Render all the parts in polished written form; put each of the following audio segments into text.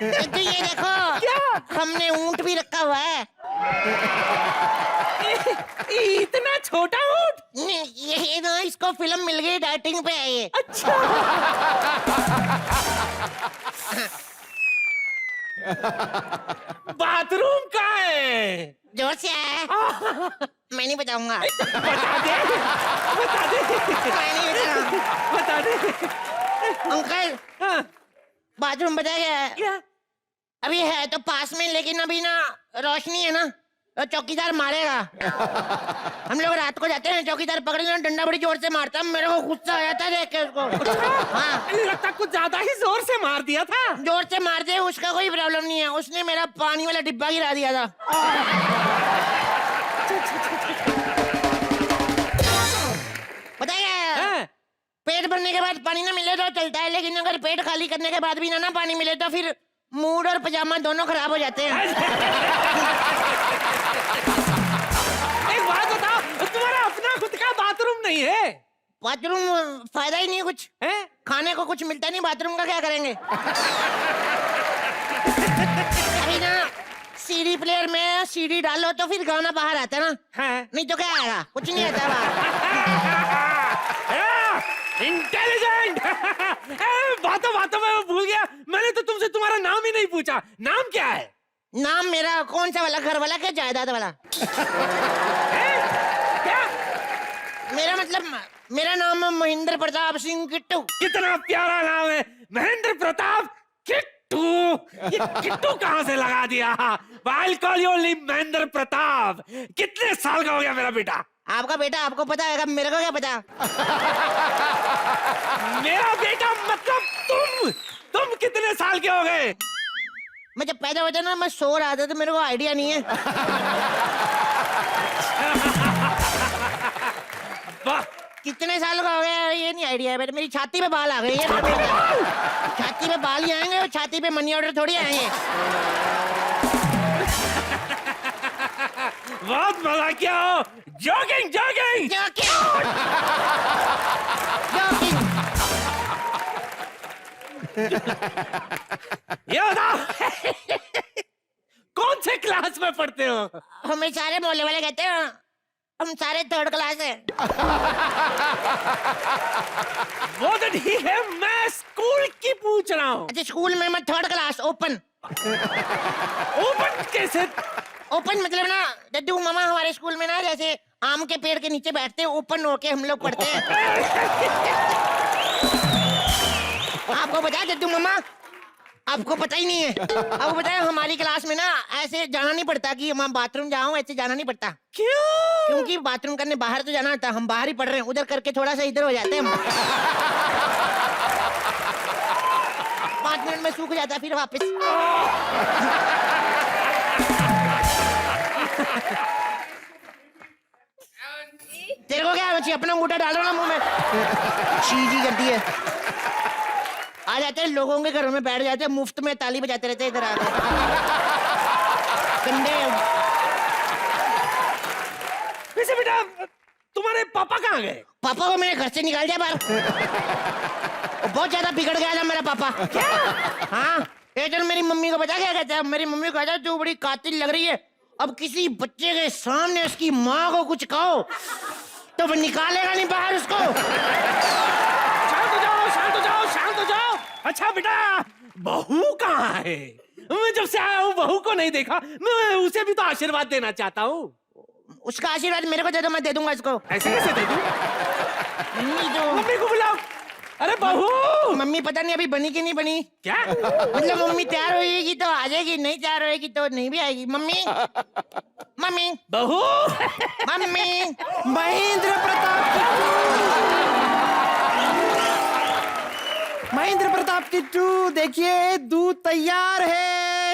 तो ये देखो, क्या? हमने ऊंट भी रखा हुआ है। इतना छोटा ऊंट? ये ना, इसको फिल्म मिल गई, डाइटिंग पे है ये। अच्छा। बाथरूम कहाँ है? जोर से है, मैं नहीं बताऊंगा। बता दे, बता दे, मैं नहीं बताऊंगा। बता दे। अंकल, हाँ, बाथरूम पता है क्या? अभी है तो पास में, लेकिन अभी ना रोशनी है ना, तो चौकीदार मारेगा। हम लोग रात को जाते हैं, चौकीदार पकड़ लेना, डंडा बड़ी जोर से मारता है, मेरे को गुस्सा आ जाता है देख के उसको। हाँ, लगता कुछ ज्यादा ही जोर से मार दिया था। जोर से मार दे, उसका कोई प्रॉब्लम नहीं है, उसने मेरा पानी वाला डिब्बा गिरा दिया था। पता है, हाँ, पेट भरने के बाद पानी ना मिले तो चलता है, लेकिन अगर पेट खाली करने के बाद भी ना पानी मिले तो फिर मूड और पजामा दोनों खराब हो जाते हैं। एक बात बताओ, तुम्हारा अपना खुद का बाथरूम नहीं है? बाथरूम फायदा ही नहीं है कुछ, हैं? खाने को कुछ मिलता नहीं, बाथरूम का क्या करेंगे? अभी ना सीडी प्लेयर में सीडी डालो तो फिर गाना बाहर आता है ना, हाँ। नहीं तो क्या आएगा, कुछ नहीं आता बाहर। इंटेलिजेंट। बातों बातों में मैं भूल गया, मैंने तो तुमसे तुम्हारा नाम ही नहीं पूछा। नाम क्या है? नाम मेरा कौन सा वाला, घर वाला क्या जायदाद वाला? क्या? मेरा मतलब, मेरा नाम है महेंद्र प्रताप सिंह किट्टू। कितना प्यारा नाम है, महेंद्र प्रताप किट्टू। ये किट्टू कहाँ से लगा दिया? I'll call you only Mahendra Pratap. कितने साल का हो गया मेरा बेटा? आपका बेटा आपको पता है, मेरे को क्या पता? मेरा बेटा मतलब तुम कितने साल के हो गए? मैं जब पैदा होता ना, मैं सो रहा था, तो मेरे को आइडिया नहीं है। वाह, कितने साल का हो गया ये नहीं आइडिया है बेटा। मेरी छाती पे बाल आ गए, ये छाती पे बाल ही आएंगे, और छाती पे मनी ऑर्डर थोड़ी आएंगे। बहुत मजा किया हो। Jogging jogging. ये बताओ, कौन से क्लास में पढ़ते हो? हमें सारे मोहल्ले वाले कहते हैं हम सारे थर्ड क्लास है। वो तो ठीक है, मैं स्कूल की पूछ रहा हूँ। अच्छा, स्कूल में मैं थर्ड क्लास ओपन। ओपन कैसे? ओपन मतलब ना दद्दू मामा, हमारे स्कूल में ना जैसे आम के पेड़ के नीचे बैठते हैं, ओपन होके हम लोग पढ़ते हैं। आपको पता है दद्दू मामा? आपको पता ही नहीं है। आपको पता है हमारी क्लास में ना ऐसे जाना नहीं पड़ता कि मैं बाथरूम जाऊं, ऐसे जाना नहीं पड़ता। क्यों? क्योंकि बाथरूम करने बाहर तो जाना होता, हम बाहर ही पढ़ रहे हैं, उधर करके थोड़ा सा इधर हो जाते हैं हम। 5 मिनट में सूख जाता है फिर वापस। तेरे को क्या बच्ची, अपना अंगूठा डालो ना मुंह में, चीजी करती है। आ जाते हैं लोगों के घरों में, बैठ जाते हैं, मुफ्त में ताली बजाते रहते हैं इधर आके। गंदे। वैसे बेटा, तुम्हारे पापा कहाँ गए? पापा को मैंने घर से निकाल दिया बाहर। बहुत ज्यादा बिगड़ गया था मेरा पापा। क्या? हाँ, एक दिन मेरी मम्मी को पता क्या कहता है? मेरी मम्मी को कहता है तू बड़ी कातिल लग रही है, अब किसी बच्चे के सामने उसकी माँ को कुछ कहो तो वो निकालेगा नहीं बाहर उसको। शांत हो जाओ, शांत हो जाओ, शांत हो जाओ। अच्छा बेटा, बहू कहाँ है? मैं जब से आया हूँ बहू को नहीं देखा। मैं उसे भी तो आशीर्वाद देना चाहता हूँ। उसका आशीर्वाद मेरे को दे दो, मैं दे दूंगा इसको। ऐसे कैसे दे दूँ? मम्मी को बुलाओ। अरे बहू! मम्मी पता नहीं अभी बनी कि नहीं बनी। क्या? मतलब मम्मी तैयार होएगी तो आ जाएगी, नहीं तैयार होएगी तो नहीं भी आएगी। मम्मी, मम्मी, बहू! मम्मी। महेंद्र प्रताप महेंद्र प्रताप किट्टू, देखिए दूध तैयार है।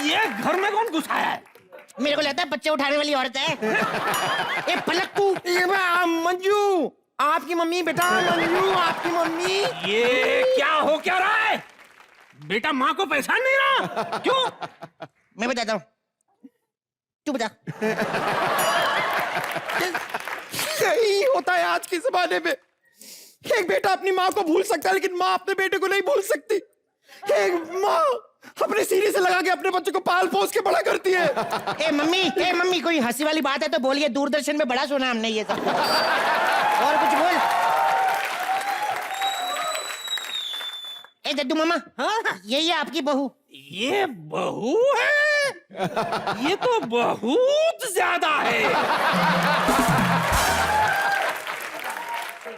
ये घर में कौन घुसाया है? मेरे को लगता है बच्चे उठाने वाली औरत है। ए पलक्कू, मंजू, आपकी मम्मी बेटा, मंजू आपकी मम्मी। ये क्या हो क्या रहा है? बेटा माँ को पहचान नहीं रहा? क्यों? मैं बताता हूँ, तू बता। यही होता है आज के जमाने में। एक बेटा अपनी माँ को भूल सकता है लेकिन माँ अपने बेटे को नहीं भूल सकती। एक माँ अपने सीने से लगा के अपने बच्चे को पाल पोस के बड़ा करती है। ए मम्मी कोई हंसी वाली बात है तो बोलिए, दूरदर्शन में बड़ा सुना हमने ये सब। और कुछ बोल। ए दद्दू मामा, हाँ? ये आपकी बहू। ये बहू है? ये तो बहुत ज्यादा है।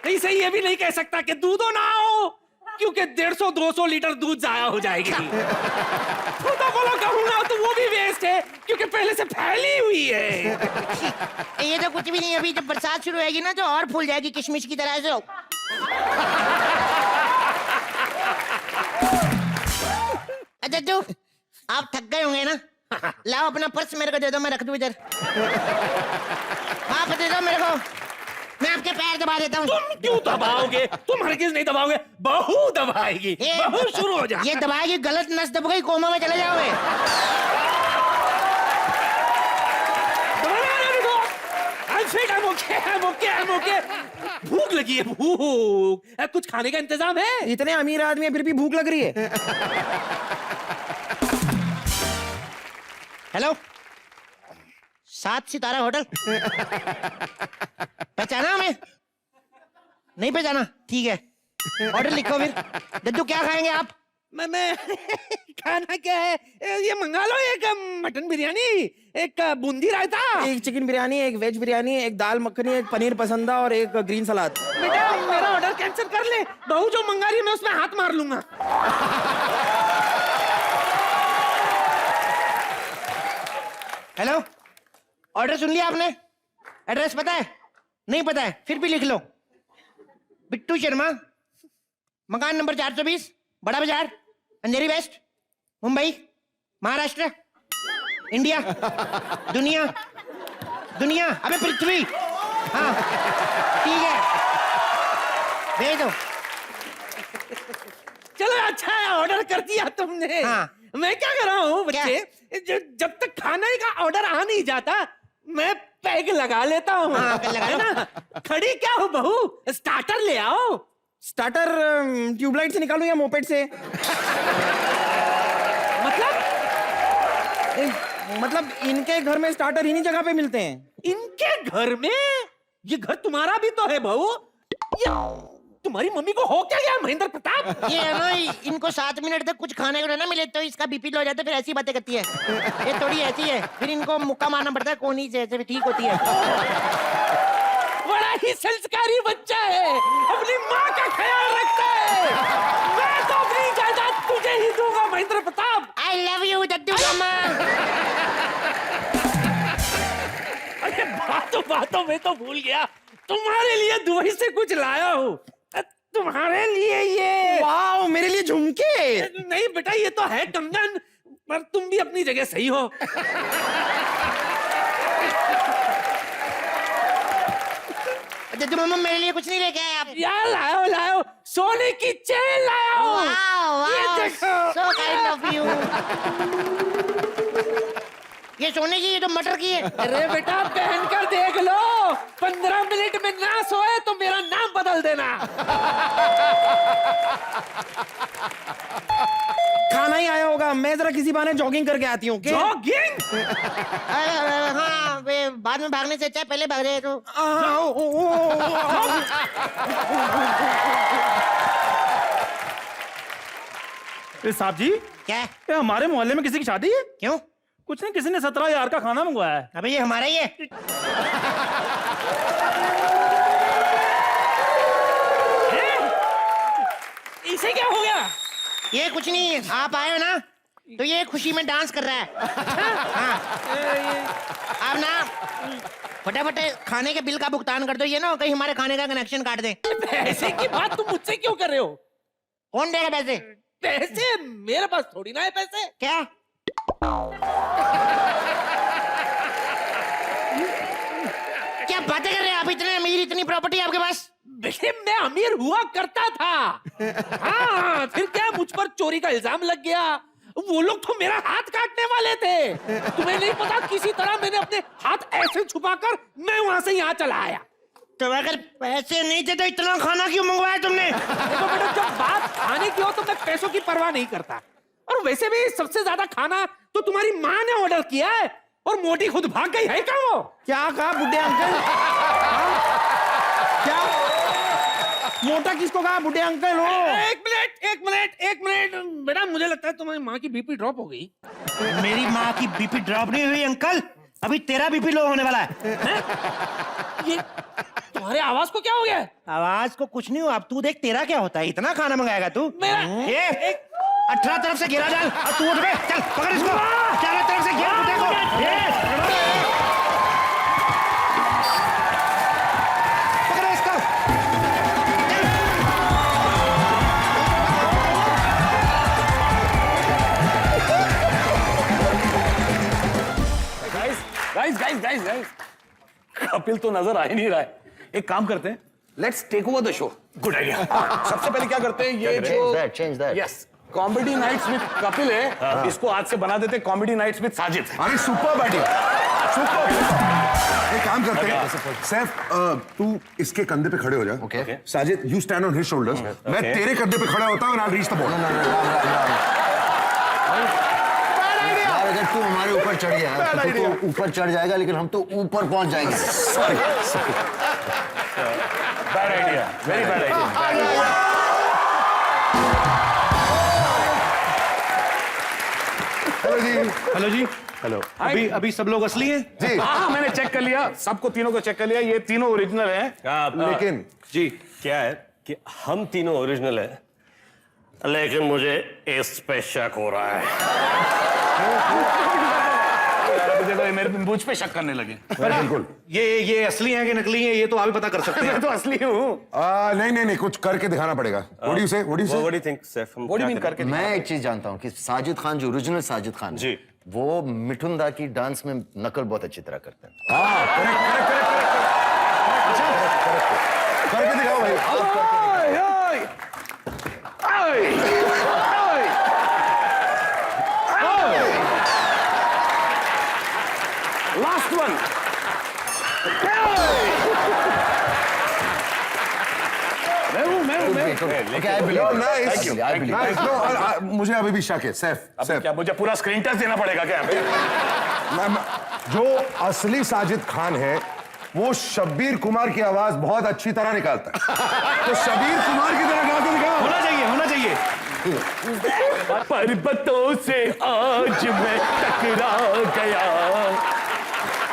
इसे ये भी नहीं कह सकता कि दूधो ना हो, क्योंकि 150-200 लीटर दूध जाया हो जाएगी। खुदा बोलो कहूंगा तो वो भी वेस्ट है, क्योंकि पहले से फैली हुई है। ये तो कुछ भी नहीं, अभी जब बरसात शुरू होगी ना तो और फूल जाएगी किशमिश की तरह से। दद्दू, आप थक गए होंगे ना? लाओ अपना पर्स मेरे को दे दो, मैं रख दूं इधर। आप दे दो मेरे को, मैं आपके पैर दबा देता हूँ। तुम क्यों दबाओगे? तुम हरगिज नहीं दबाओगे, बहू दबाएगी। बहू शुरू हो जा। ये दबाएगी, गलत नस दब गई, कोमा में चले जाओगे। भूख लगी है, भूख। कुछ खाने का इंतजाम है? इतने अमीर आदमी है फिर भी भूख लग रही है। हेलो, 7 सितारा होटल। पहचाना हमें? नहीं पहचाना? ठीक है, ऑर्डर लिखो फिर। दद्दू क्या खाएंगे आप? मैं खाना क्या है? ये मंगा लो, एक मटन बिरयानी, एक बूंदी रायता, एक चिकन बिरयानी, एक वेज बिरयानी, एक दाल मखनी, एक पनीर पसंदा और एक ग्रीन सलाद। बेटा मेरा ऑर्डर कैंसिल कर ले, बहू जो मंगा रही है मैं उसमें हाथ मार लूंगा। हेलो, ऑर्डर सुन लिया आपने? एड्रेस पता है? नहीं पता है? फिर भी लिख लो। बिट्टू शर्मा, मकान नंबर 420, बड़ा बाजार, अंधेरी वेस्ट, मुंबई, महाराष्ट्र, इंडिया, दुनिया, अबे पृथ्वी। हाँ ठीक है, भेज दो। चलो अच्छा है, ऑर्डर कर दिया तुमने। हाँ। मैं क्या कर रहा हूँ बच्चे, जब तक खाने का ऑर्डर आ नहीं जाता मैं पैग लगा लेता हूँ। हाँ, लगा है ना? खड़ी क्या हो बहू, स्टार्टर ले आओ। स्टार्टर ट्यूबलाइट से निकालूं या मोपेड से? मतलब इनके घर में स्टार्टर इन्हीं जगह पे मिलते हैं। इनके घर में? ये घर तुम्हारा भी तो है बहू। ये तुम्हारी मम्मी को हो क्या गया महेंद्र प्रताप? ये है ना, इनको 7 मिनट तक कुछ खाने को ना मिले तो इसका बीपी लो हो जाता है, फिर ऐसी बातें करती है। ये थोड़ी ऐसी है, फिर इनको मुक्का मारना पड़ता है कोनी से, ऐसे भी ठीक होती है। बड़ा ही संस्कारी बच्चा है, अपनी माँ का ख्याल रखता है। मैं तो अपनी जायदाद तुझे ही दूंगा Mahendra Pratap. I love you दद्दू मामा। अरे बातों में तो भूल गया, तुम्हारे लिए दुबई से कुछ लाया हूँ। तुम्हारे लिए ये। वाओ, मेरे लिए झुमके। नहीं बेटा, ये तो है कंगन, पर तुम भी अपनी जगह सही हो। दद्दू मामा मेरे लिए कुछ नहीं लेके आए आप? यार लाओ, सोने की चेन लाओ। वाओ, ये देखो। so kind of you। ये सोने की, ये तो मटर की है। अरे बेटा पहन कर देख लो, 15 मिनट में ना सोए तो मेरा नाम बदल देना। खाना ही आया होगा, मैं जरा किसी बहाने जॉगिंग करके आती हूँ। जॉगिंग? हाँ, वे बाद में भागने से अच्छा है पहले भाग जाए तो। साहब जी, क्या? ये हमारे मोहल्ले में किसी की शादी है? क्यों? कुछ नहीं, किसी ने 17,000 का खाना मंगवाया है। अबे ये हमारा ही है। इसे क्या हो गया? ये कुछ नहीं, आप आए हो ना तो ये खुशी में डांस कर रहा है। हाँ, आप ना फटाफट खाने के बिल का भुगतान कर दो, ये ना कहीं हमारे खाने का कनेक्शन काट दे। पैसे की बात तुम मुझसे क्यों कर रहे हो? कौन देगा पैसे? पैसे मेरे पास थोड़ी ना है पैसे। क्या? क्या बातें कर रहे हैं आप? इतने अमीर, इतनी प्रॉपर्टी आपके पास? देखिए मैं अमीर हुआ करता था। हाँ, फिर क्या मुझ पर चोरी का इल्जाम लग गया। वो लोग तो मेरा हाथ काटने वाले थे। तुम्हें नहीं पता, किसी तरह मैंने अपने हाथ ऐसे छुपाकर मैं वहां से यहाँ चला आया। तो अगर पैसे नहीं थे तो इतना खाना क्यों मंगवाया तुमने? देखो बेटा, जब बात खाने की हो तो मैं पैसों की परवाह नहीं करता। और वैसे भी सबसे ज्यादा खाना तो तुम्हारी माँ ने ऑर्डर किया है, और मोटी खुद भाग गई है। क्या वो क्या कहा बुड्ढे अंकल? क्या मोटा किसको कहा? बुड्ढे अंकल हो? एक मिनट बेटा, मुझे लगता है तुम्हारी माँ की बीपी ड्रॉप हो गई। मेरी माँ की बीपी ड्रॉप नहीं हुई अंकल, अभी तेरा बीपी लो होने वाला है। ये तुम्हारे आवाज को क्या हो गया है? आवाज को कुछ नहीं हो, अब तू देख तेरा क्या होता है। इतना खाना मंगाएगा तू? ये 18 तरफ से घेरा डाल और तू उठ बे, चल पकड़ इसको, चारों तरफ से घेर बुड्ढे को। पकड़ो इसको। गाइस कपिल तो नजर आ ही नहीं रहा है। एक काम करते हैं, let's take over the show. Good idea. सबसे पहले क्या करते हैं, ये जो change that. Yes comedy nights with Kapil है, इसको आज से बना देते हैं कॉमेडी नाइट्स विद साजिद। अरे सुपर आइडिया, सुपर। एक काम करते हैं, सैफ तू इसके कंधे पे खड़े हो जा। Okay. Sajid you stand on his shoulders, मैं तेरे कंधे पे खड़ा होता हूं, आई रीच द बॉल। यार अगर तू हमारे ऊपर चढ़ गया तो तू तो ऊपर चढ़ जाएगा, लेकिन हम तो ऊपर पहुंच जाएंगे। Bad idea, very bad idea. Hello जी। हेलो जी। हेलो। अभी सब लोग असली हैं जी। हाँ, मैंने चेक कर लिया, सबको तीनों को चेक कर लिया, ये तीनों ओरिजिनल हैं। लेकिन जी क्या है कि हम तीनों ओरिजिनल है, लेकिन मुझे इस पे शक हो रहा है। देखो, ये मेरे मुझ पे शक करने लगे। बिल्कुल। ये असली हैं कि नकली हैं, ये तो आप ही पता कर सकते हैं। मैं तो असली हूँ। नहीं, कुछ करके दिखाना पड़ेगा। व्हाट डू यू से? What do you think, Saif? हम What do you क्या mean करें? करके? मैं एक चीज जानता हूँ कि साजिद खान जो ओरिजिनल साजिद खान है, जी। वो मिठुन दा की डांस में नकल बहुत अच्छी तरह करते हैं। करके दिखाओ भाई। Last one. Okay, I believe. No, nice. I believe. Nice. No, मुझे अभी भी शक है। सैफ, क्या मुझे पूरा स्क्रीन टच देना पड़ेगा क्या यहाँ पे? जो असली साजिद खान है वो शब्बीर कुमार की आवाज बहुत अच्छी तरह निकालता है। तो शब्बीर कुमार की तरह गा के दिखाओ। होना चाहिए। पर्वतों से आज मैं टकरा गया,